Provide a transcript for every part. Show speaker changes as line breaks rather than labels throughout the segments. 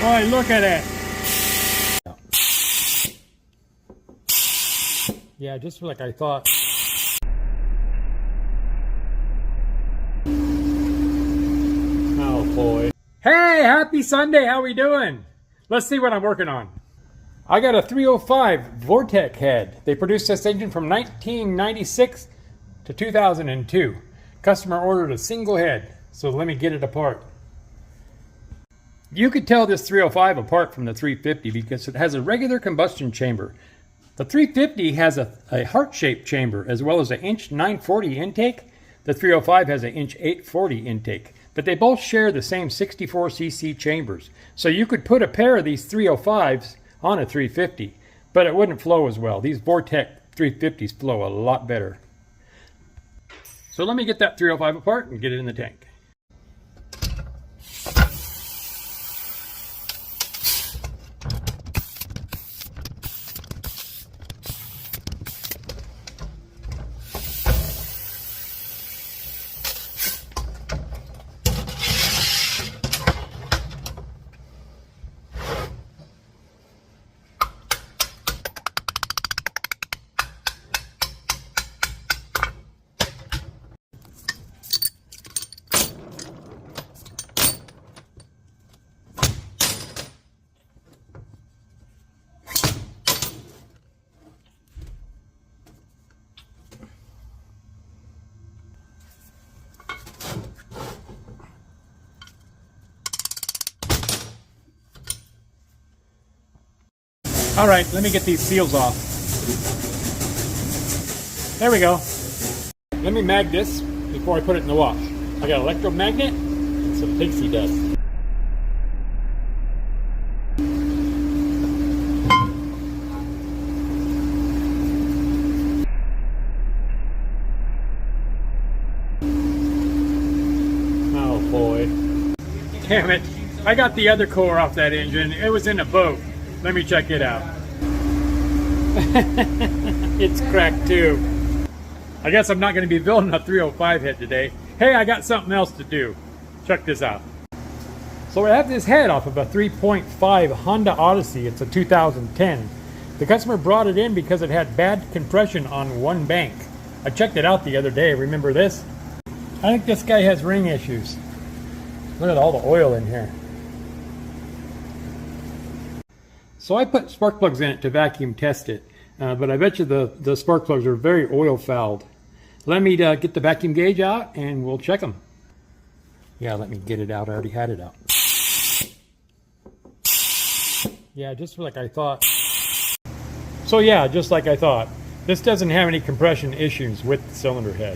Boy, look at it. Yeah, just like I thought. Oh boy. Hey, happy Sunday. How we doing? Let's see what I'm working on. I got a 305 Vortec head. They produced this engine from 1996 to 2002. Customer ordered a single head, so let me get it apart. You could tell this 305 apart from the 350 because it has a regular combustion chamber. The 350 has a heart-shaped chamber as well as an inch 940 intake. The 305 has an inch 840 intake, but they both share the same 64cc chambers. So you could put a pair of these 305s on a 350, but it wouldn't flow as well. These Vortec 350s flow a lot better. So let me get that 305 apart and get it in the tank. All right, let me get these seals off. There we go. Let me mag this before I put it in the wash. I got an electromagnet and some pixie dust. Oh boy. Damn it. I got the other core off that engine. It was in a boat. Let me check it out. It's cracked too. I guess I'm not going to be building a 305 head today. Hey, I got something else to do. Check this out. So I have this head off of a 3.5 Honda Odyssey. It's a 2010. The customer brought it in because it had bad compression on one bank. I checked it out the other day. Remember this? I think this guy has ring issues. Look at all the oil in here. So I put spark plugs in it to vacuum test it, but I bet you the spark plugs are very oil fouled. Let me get the vacuum gauge out and we'll check them. Yeah, let me get it out. I already had it out. Yeah, just like I thought. So yeah, just like I thought. This doesn't have any compression issues with the cylinder head.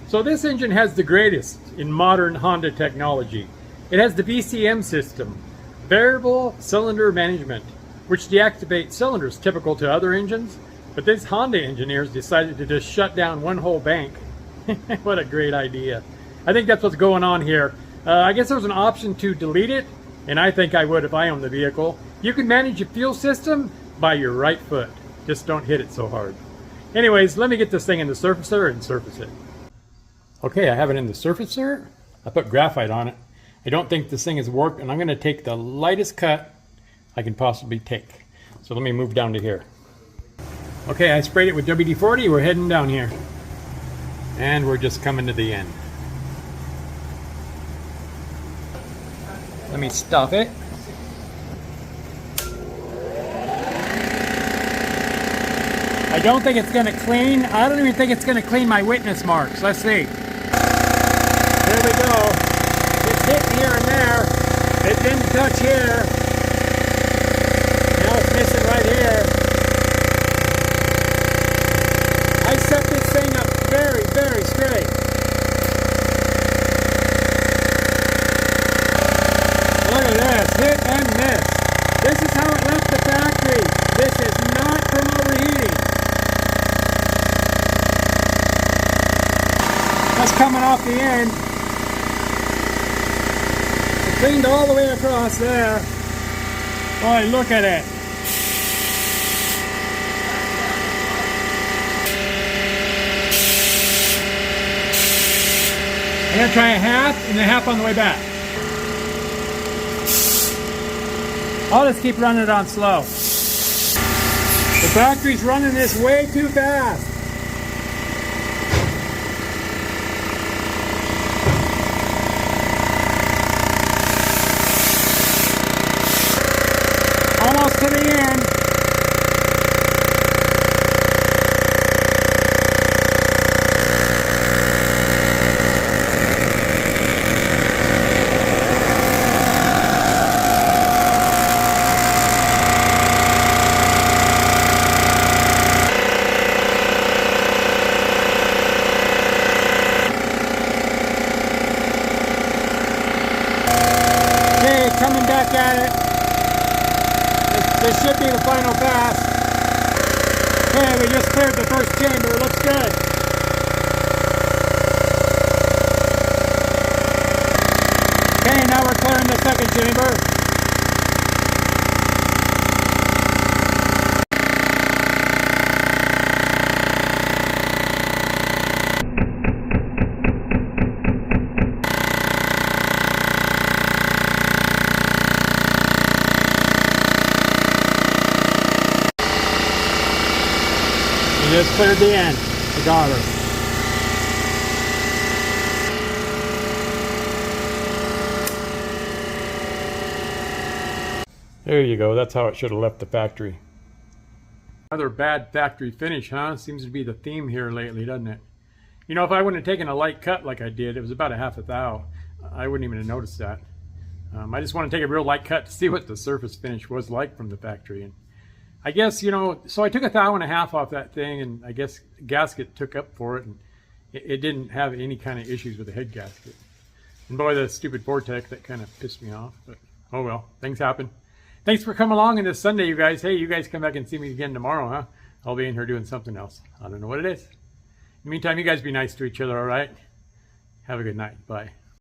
So this engine has the greatest in modern Honda technology. It has the VCM system, variable cylinder management, which deactivates cylinders typical to other engines, but these Honda engineers decided to just shut down one whole bank. What a great idea. I think that's what's going on here. I guess there's an option to delete it, and I think I would if I owned the vehicle. You can manage your fuel system by your right foot. Just don't hit it so hard. Anyways, let me get this thing in the surfacer and surface it. Okay, I have it in the surfacer. I put graphite on it. I don't think this thing has worked, and I'm going to take the lightest cut I can possibly take. So let me move down to here. Okay, I sprayed it with WD-40. We're heading down here. And we're just coming to the end. Let me stop it. I don't think it's going to clean. I don't even think it's going to clean my witness marks. Let's see. There we go. It's hitting here and there. It didn't touch here. Now it's missing right here. I set this thing up very, very straight. Look at this, hit and miss. This is how it left the factory. This is not from overheating. That's coming off the end. It cleaned all the way across there. Boy, look at it. I'm going to try a half and a half on the way back. I'll just keep running it on slow. The factory's running this way too fast. Almost to the end. Coming back at it. This should be the final pass. Okay, we just cleared the first chamber. Looks good. Okay, now we're clearing the second chamber. Just cleared the end, regardless. There you go, that's how it should have left the factory. Another bad factory finish, huh? Seems to be the theme here lately, doesn't it? You know, if I wouldn't have taken a light cut like I did, it was about a half a thou, I wouldn't even have noticed that. I just want to take a real light cut to see what the surface finish was like from the factory. And I guess, you know, so I took 1.5 thou off that thing, and I guess gasket took up for it, and it didn't have any kind of issues with the head gasket. And boy, the stupid Vortex, that kind of pissed me off, but oh well, things happen. Thanks for coming along on this Sunday, you guys. Hey, you guys come back and see me again tomorrow, huh? I'll be in here doing something else. I don't know what it is. In the meantime, you guys be nice to each other, all right? Have a good night. Bye.